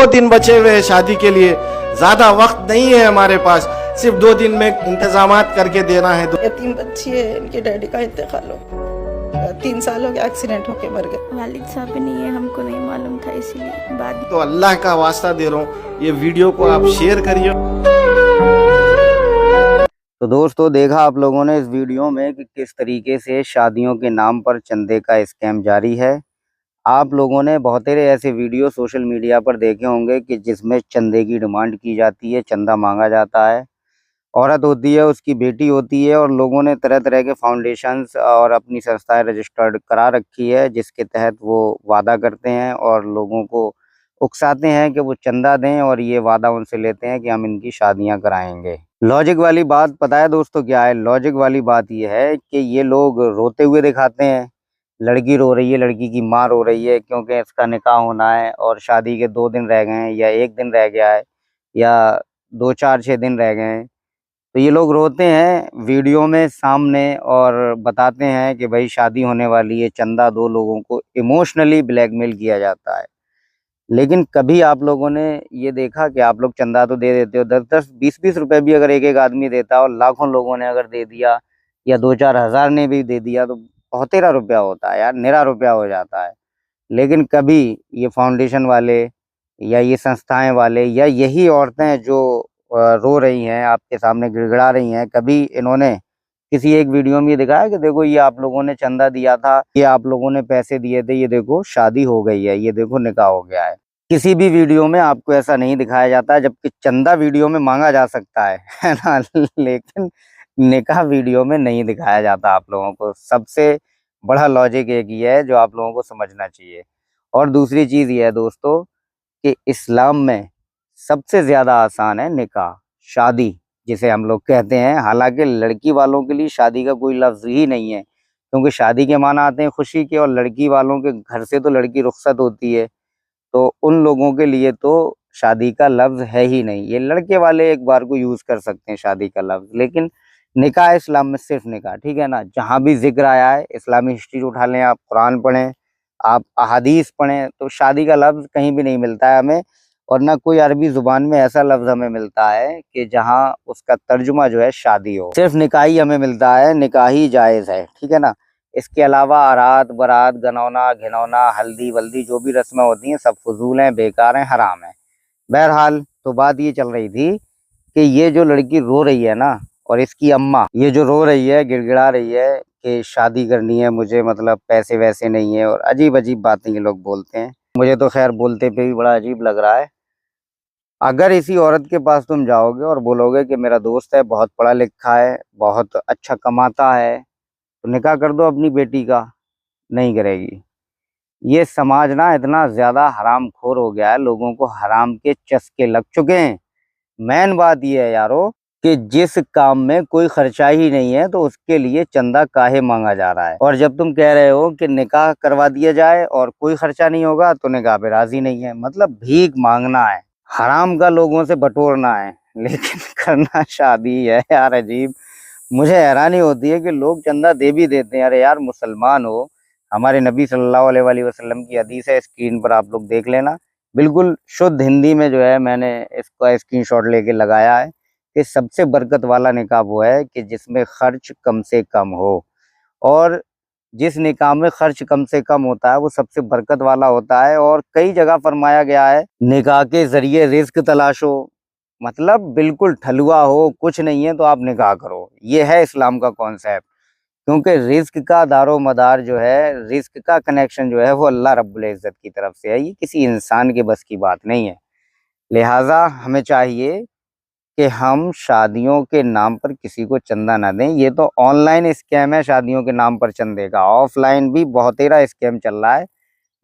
2 दिन बचे हुए हैं शादी के लिए, ज्यादा वक्त नहीं है हमारे पास, सिर्फ 2 दिन में इंतजामात करके देना है। यतीम बच्ची है, इनके डैडी का इंतकाल हो गया, 3 साल हो गया, एक्सीडेंट होके मर गए। वालिद साहब भी नहीं है, हमको नहीं मालूम था, इसीलिए बाद तो अल्लाह का वास्ता दे रहा हूँ, ये वीडियो को आप शेयर करिए। तो दोस्तों, देखा आप लोगों ने इस वीडियो में कि किस तरीके से शादियों के नाम पर चंदे का स्कैम जारी है। आप लोगों ने बहुत सारे ऐसे वीडियो सोशल मीडिया पर देखे होंगे कि जिसमें चंदे की डिमांड की जाती है, चंदा मांगा जाता है। औरत होती है, उसकी बेटी होती है, और लोगों ने तरह तरह के फाउंडेशंस और अपनी संस्थाएं रजिस्टर्ड करा रखी है, जिसके तहत वो वादा करते हैं और लोगों को उकसाते हैं कि वो चंदा दें, और ये वादा उनसे लेते हैं कि हम इनकी शादियां कराएंगे। लॉजिक वाली बात पता है दोस्तों क्या है? लॉजिक वाली बात ये है कि ये लोग रोते हुए दिखाते हैं। लड़की रो रही है, लड़की की माँ रो रही है, क्योंकि इसका निकाह होना है और शादी के 2 दिन रह गए हैं, या 1 दिन रह गया है, या 2, 4, 6 दिन रह गए हैं। तो ये लोग रोते हैं वीडियो में सामने और बताते हैं कि भाई शादी होने वाली है, चंदा दो। लोगों को इमोशनली ब्लैकमेल किया जाता है। लेकिन कभी आप लोगों ने ये देखा कि आप लोग चंदा तो दे देते हो, 10-10, 20-20 रुपए भी अगर एक एक आदमी देता और लाखों लोगों ने अगर दे दिया, या 2-4 हज़ार ने भी दे दिया, तो बहुत तेरा रुपया होता है यार, निरा रुपया हो जाता है। लेकिन कभी ये फाउंडेशन वाले या ये संस्थाएं वाले या यही औरतें जो रो रही हैं, आपके सामने गिड़गिड़ा रही हैं, कभी इन्होंने किसी एक वीडियो में ये दिखाया कि देखो ये आप लोगों ने चंदा दिया था, ये आप लोगों ने पैसे दिए थे, ये देखो शादी हो गई है, ये देखो निकाह हो गया है। किसी भी वीडियो में आपको ऐसा नहीं दिखाया जाता है, जबकि चंदा वीडियो में मांगा जा सकता है ना। लेकिन निकाह वीडियो में नहीं दिखाया जाता आप लोगों को। सबसे बड़ा लॉजिक एक ही है जो आप लोगों को समझना चाहिए। और दूसरी चीज़ ये है दोस्तों कि इस्लाम में सबसे ज़्यादा आसान है निकाह, शादी जिसे हम लोग कहते हैं। हालांकि लड़की वालों के लिए शादी का कोई लफ्ज़ ही नहीं है, क्योंकि शादी के माना आते हैं खुशी के, और लड़की वालों के घर से तो लड़की रुखसत होती है, तो उन लोगों के लिए तो शादी का लफ्ज़ है ही नहीं। ये लड़के वाले एक बार को यूज़ कर सकते हैं शादी का लफ्ज़, लेकिन निकाह इस्लाम में सिर्फ निकाह, ठीक है ना। जहाँ भी जिक्र आया है, इस्लामी हिस्ट्री उठा लें, आप कुरान पढ़ें, आप अहादीस पढ़ें, तो शादी का लफ्ज़ कहीं भी नहीं मिलता है हमें। और ना कोई अरबी ज़ुबान में ऐसा लफ्ज़ हमें मिलता है कि जहाँ उसका तर्जुमा जो है शादी हो। सिर्फ निकाह ही हमें मिलता है, निकाह ही जायज़ है, ठीक है ना। इसके अलावा आरात, बारात, गनौना, घिनौना, हल्दी वल्दी जो भी रस्में होती हैं सब फजूल हैं, बेकार हैं, हराम हैं। बहरहाल तो बात ये चल रही थी कि ये जो लड़की रो रही है ना, और इसकी अम्मा ये जो रो रही है, गिड़गिड़ा रही है कि शादी करनी है मुझे, मतलब पैसे वैसे नहीं है, और अजीब अजीब बातें ये लोग बोलते हैं। मुझे तो खैर बोलते पे भी बड़ा अजीब लग रहा है। अगर इसी औरत के पास तुम जाओगे और बोलोगे कि मेरा दोस्त है, बहुत पढ़ा लिखा है, बहुत अच्छा कमाता है, तो निकाह कर दो अपनी बेटी का, नहीं करेगी। ये समाज ना इतना ज़्यादा हराम खोर हो गया है, लोगों को हराम के चस्के लग चुके हैं। मेन बात ये है यारो कि जिस काम में कोई खर्चा ही नहीं है, तो उसके लिए चंदा काहे मांगा जा रहा है। और जब तुम कह रहे हो कि निकाह करवा दिया जाए और कोई खर्चा नहीं होगा, तो निकाह पे राजी नहीं है। मतलब भीख मांगना है, हराम का लोगों से बटोरना है, लेकिन करना शादी है यार। अजीब, मुझे हैरानी होती है कि लोग चंदा दे भी देते हैं। अरे यार, मुसलमान हो, हमारे नबी सल्लल्लाहु अलैहि वसल्लम की हदीस है, स्क्रीन पर आप लोग देख लेना, बिल्कुल शुद्ध हिंदी में जो है मैंने इसका स्क्रीनशॉट लेके लगाया है कि सबसे बरकत वाला निकाह वो है कि जिसमें खर्च कम से कम हो। और जिस निकाह में खर्च कम से कम होता है वो सबसे बरकत वाला होता है। और कई जगह फरमाया गया है निकाह के जरिए रिज्क तलाशो, मतलब बिल्कुल ठलुआ हो, कुछ नहीं है तो आप निकाह करो। ये है इस्लाम का कॉन्सेप्ट, क्योंकि रिस्क का दारो मदार जो है, रिस्क का कनेक्शन जो है वो अल्लाह रब्बुल इज़्ज़त की तरफ से है, ये किसी इंसान के बस की बात नहीं है। लिहाजा हमें चाहिए कि हम शादियों के नाम पर किसी को चंदा ना दें। ये तो ऑनलाइन स्कैम है शादियों के नाम पर चंदे का, ऑफलाइन भी बहुत तेरा स्कैम चल रहा है।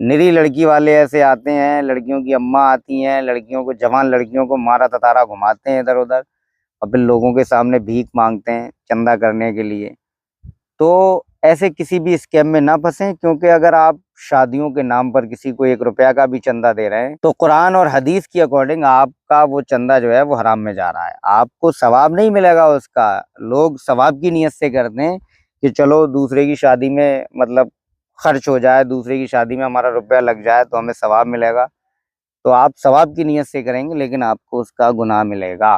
निरी लड़की वाले ऐसे आते हैं, लड़कियों की अम्मा आती हैं, लड़कियों को, जवान लड़कियों को मारा ततारा घुमाते हैं इधर उधर, और फिर लोगों के सामने भीख मांगते हैं चंदा करने के लिए। तो ऐसे किसी भी स्कैम में ना फंसें, क्योंकि अगर आप शादियों के नाम पर किसी को 1 रुपया का भी चंदा दे रहे हैं, तो कुरान और हदीस की अकॉर्डिंग आपका वो चंदा जो है वो हराम में जा रहा है। आपको सवाब नहीं मिलेगा उसका। लोग सवाब की नीयत से करते हैं कि चलो दूसरे की शादी में मतलब खर्च हो जाए, दूसरे की शादी में हमारा रुपया लग जाए तो हमें सवाब मिलेगा। तो आप सवाब की नीयत से करेंगे, लेकिन आपको उसका गुनाह मिलेगा।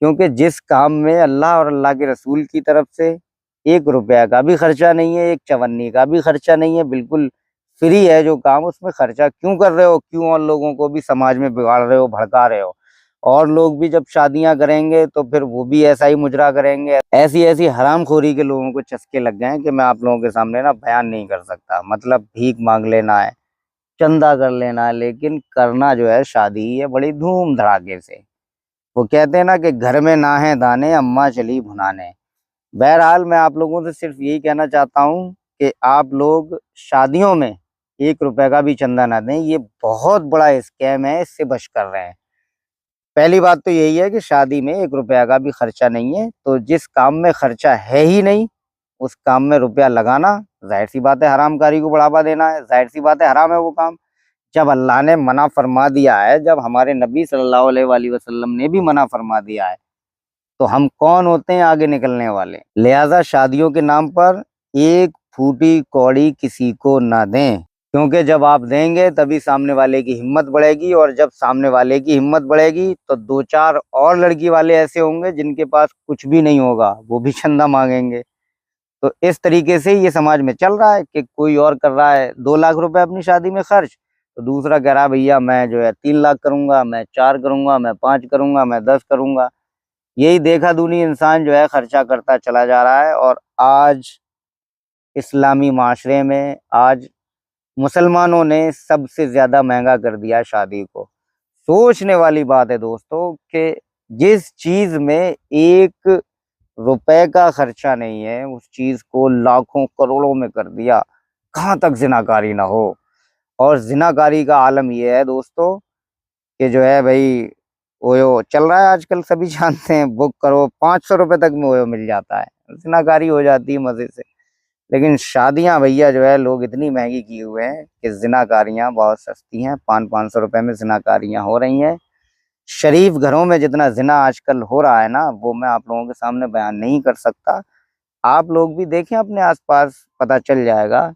क्योंकि जिस काम में अल्लाह और अल्लाह के रसूल की तरफ से 1 रुपया का भी खर्चा नहीं है, 1 चवन्नी का भी खर्चा नहीं है, बिल्कुल फ्री है जो काम, उसमें खर्चा क्यों कर रहे हो? क्यों और लोगों को भी समाज में बिगाड़ रहे हो, भड़का रहे हो? और लोग भी जब शादियां करेंगे तो फिर वो भी ऐसा ही मुजरा करेंगे। ऐसी ऐसी हरामखोरी के लोगों को चस्के लग गए हैं कि मैं आप लोगों के सामने ना बयान नहीं कर सकता। मतलब भीख मांग लेना है, चंदा कर लेना है, लेकिन करना जो है शादी है बड़ी धूम धड़ाके से। वो कहते हैं ना कि घर में ना है दाने, अम्मा चली भुनाने। बहरहाल मैं आप लोगों से सिर्फ यही कहना चाहता हूँ कि आप लोग शादियों में 1 रुपए का भी चंदा ना दें। ये बहुत बड़ा स्कैम है, इससे बच कर रहे हैं। पहली बात तो यही है कि शादी में 1 रुपया का भी खर्चा नहीं है, तो जिस काम में खर्चा है ही नहीं उस काम में रुपया लगाना जाहिर सी बात है हरामकारी को बढ़ावा देना है। जाहिर सी बात है हराम है वो काम। जब अल्लाह ने मना फरमा दिया है, जब हमारे नबी सल्लल्लाहु अलैहि वसल्लम ने भी मना फरमा दिया है, तो हम कौन होते हैं आगे निकलने वाले? लिहाजा शादियों के नाम पर 1 फूटी कौड़ी किसी को ना दें, क्योंकि जब आप देंगे तभी सामने वाले की हिम्मत बढ़ेगी, और जब सामने वाले की हिम्मत बढ़ेगी तो 2-4 और लड़की वाले ऐसे होंगे जिनके पास कुछ भी नहीं होगा, वो भी चंदा मांगेंगे। तो इस तरीके से ये समाज में चल रहा है कि कोई और कर रहा है 2 लाख रुपए अपनी शादी में खर्च, तो दूसरा कह रहा है भैया मैं जो है 3 लाख करूंगा, मैं 4 करूंगा, मैं 5 करूंगा, मैं 10 करूंगा। यही देखा दुनी इंसान जो है खर्चा करता चला जा रहा है। और आज इस्लामी माशरे में, आज मुसलमानों ने सबसे ज्यादा महंगा कर दिया शादी को। सोचने वाली बात है दोस्तों कि जिस चीज में 1 रुपए का खर्चा नहीं है उस चीज को लाखों करोड़ों में कर दिया। कहाँ तक जिनाकारी ना हो। और जिनाकारी का आलम यह है दोस्तों कि जो है भाई ओयो चल रहा है आजकल, सभी जानते हैं, बुक करो 500 रुपए तक में ओयो मिल जाता है, जिनाकारी हो जाती है मजे से। लेकिन शादियां भैया जो है लोग इतनी महंगी किए हुए हैं कि जिनाकारियां बहुत सस्ती हैं, 500-500 रुपए में जिनाकारियां हो रही हैं। शरीफ घरों में जितना जिना आजकल हो रहा है ना, वो मैं आप लोगों के सामने बयान नहीं कर सकता। आप लोग भी देखें अपने आसपास, पता चल जाएगा।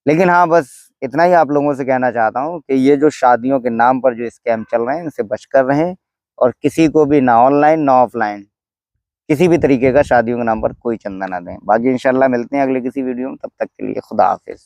लेकिन हाँ, बस इतना ही आप लोगों से कहना चाहता हूँ कि ये जो शादियों के नाम पर जो स्कैम चल रहे हैं इनसे बच कर रहें, और किसी को भी ना ऑनलाइन ना ऑफलाइन किसी भी तरीके का शादियों के नाम पर कोई चंदा ना दें। बाकी इंशाल्लाह मिलते हैं अगले किसी वीडियो में, तब तक के लिए खुदा हाफिज।